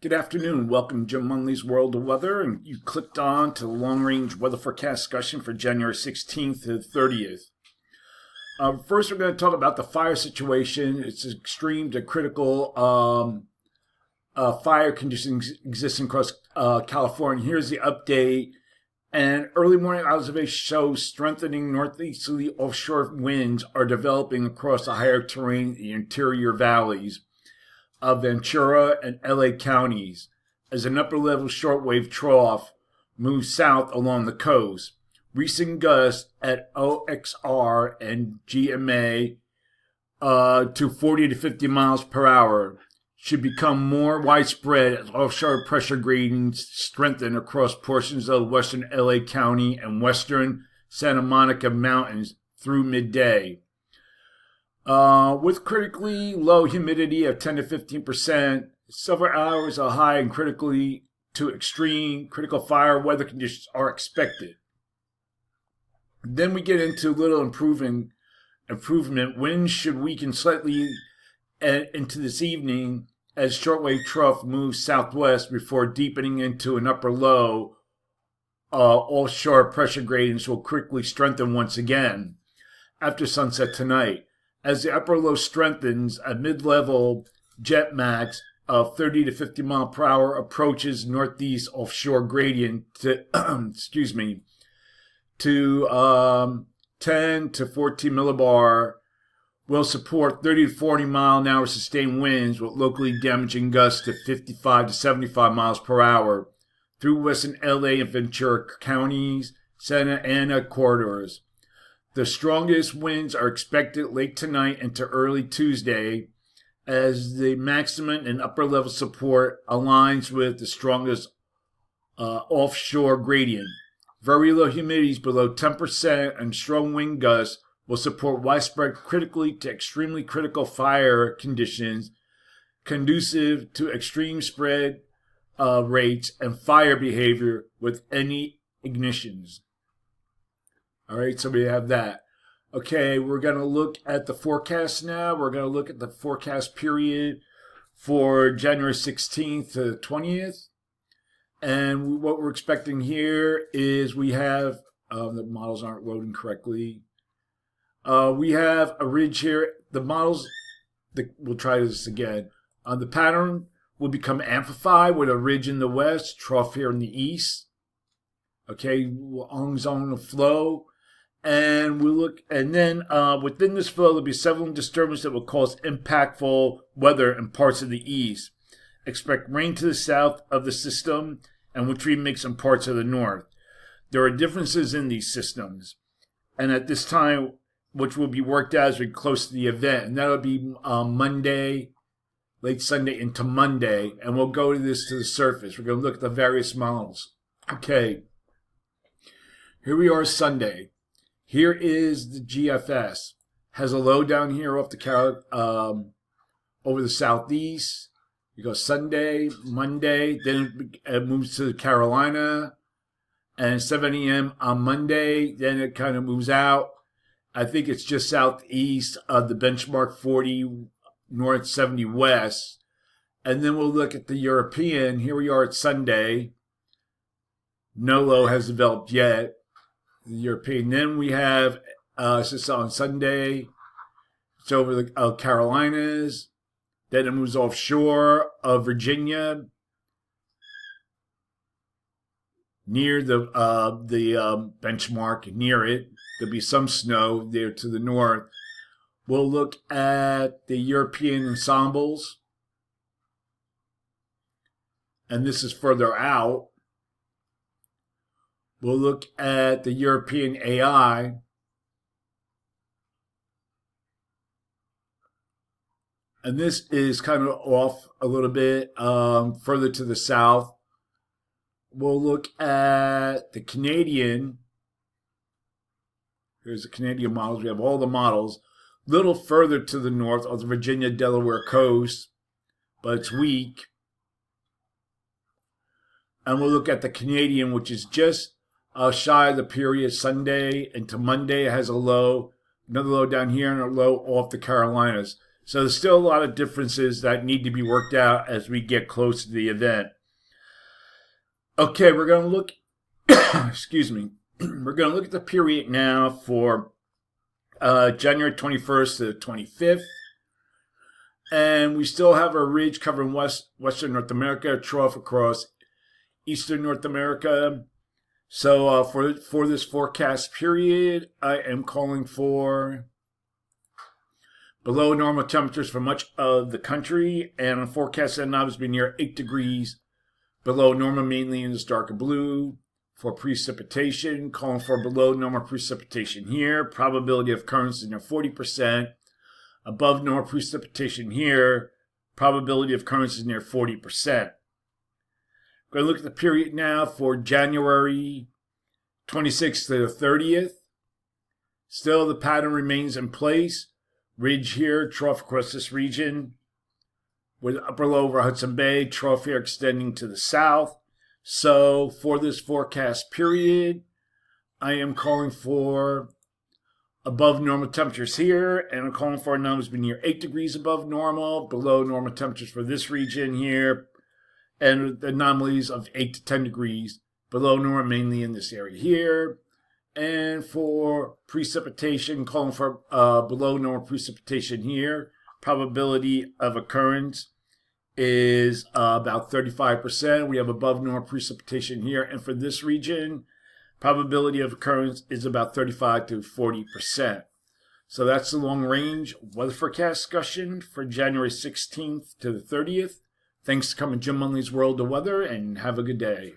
Good afternoon. Welcome to jimmunley's World of Weather, and you clicked on to the long-range weather forecast discussion for January 16th to 30th. First, we're going to talk about the fire situation. It's extreme to critical fire conditions existing across California. Here's the update. And early morning observations show strengthening northeasterly offshore winds are developing across the higher terrain in the interior valleys of Ventura and LA counties as an upper-level shortwave trough moves south along the coast. Recent gusts at OXR and GMA to 40 to 50 miles per hour should become more widespread as offshore pressure gradients strengthen across portions of western LA County and western Santa Monica Mountains through midday. With critically low humidity of 10 to 15%, several hours of high and critically to extreme critical fire weather conditions are expected. Then we get into little improvement. Winds should weaken slightly into this evening as shortwave trough moves southwest before deepening into an upper low. Offshore pressure gradients will quickly strengthen once again after sunset tonight. As the upper low strengthens, a mid-level jet max of 30 to 50 mile per hour approaches northeast offshore gradient to, to 10 to 14 millibar will support 30 to 40 mile an hour sustained winds with locally damaging gusts to 55 to 75 miles per hour through western LA and Ventura counties, Santa Ana corridors. The strongest winds are expected late tonight into early Tuesday as the maximum and upper level support aligns with the strongest offshore gradient. Very low humidities below 10% and strong wind gusts will support widespread critically to extremely critical fire conditions conducive to extreme spread rates and fire behavior with any ignitions. All right, so we have that. Okay, we're going to look at the forecast now. We're going to look at the forecast period for January 16th to 20th. And what we're expecting here is we have, the models aren't loading correctly. We have a ridge here. The models, we'll try this again. The pattern will become amplified with a ridge in the west, trough here in the east. Okay, long zone of flow. And we look, and then within this flow, there'll be several disturbances that will cause impactful weather in parts of the east. Expect rain to the south of the system, and which remix in parts of the north. There are differences in these systems, and at this time, which will be worked out as we get close to the event, and that'll be Monday, late Sunday into Monday, and we'll go to this to the surface. We're going to look at the various models. Okay, here we are Sunday. Here is the GFS. Has a low down here off the over the southeast. You go Sunday, Monday, then it moves to the Carolina, and 7 a.m. on Monday. Then it kind of moves out. I think it's just southeast of the benchmark 40 north, 70 west. And then we'll look at the European. Here we are at Sunday. No low has developed yet. The European. Then we have just on Sunday, it's over the Carolinas. Then it moves offshore of Virginia, near the benchmark, near it. There'll be some snow there to the north. We'll look at the European ensembles, and this is further out. We'll look at the European AI. And this is kind of off a little bit further to the south. We'll look at the Canadian. Here's the Canadian models. We have all the models. A little further to the north of the Virginia-Delaware coast, but it's weak. And we'll look at the Canadian, which is just Shy of the period Sunday into Monday. It has a low, another low down here, and a low off the Carolinas. So there's still a lot of differences that need to be worked out as we get close to the event. Okay, we're going to look, excuse me, we're going to look at the period now for January 21st to the 25th. And we still have a ridge covering western North America, a trough across eastern North America. So for this forecast period, I am calling for below normal temperatures for much of the country, and on forecast that now has been near 8 degrees below normal, mainly in this darker blue. For precipitation, calling for below normal precipitation here. Probability of occurrence is near 40%. Above normal precipitation here. Probability of occurrence is near 40%. We're going to look at the period now for January 26th to the 30th. Still, the pattern remains in place. Ridge here, trough across this region, with upper low over Hudson Bay, trough here extending to the south. So for this forecast period, I am calling for above normal temperatures here, and I'm calling for numbers be near 8 degrees above normal, below normal temperatures for this region here, and the anomalies of 8 to 10 degrees below normal, mainly in this area here. And for precipitation, calling for below normal precipitation here. Probability of occurrence is about 35%. We have above normal precipitation here. And for this region, probability of occurrence is about 35 to 40%. So that's the long range weather forecast discussion for January 16th to the 30th. Thanks for coming to Jim Munley's World of Weather, and have a good day.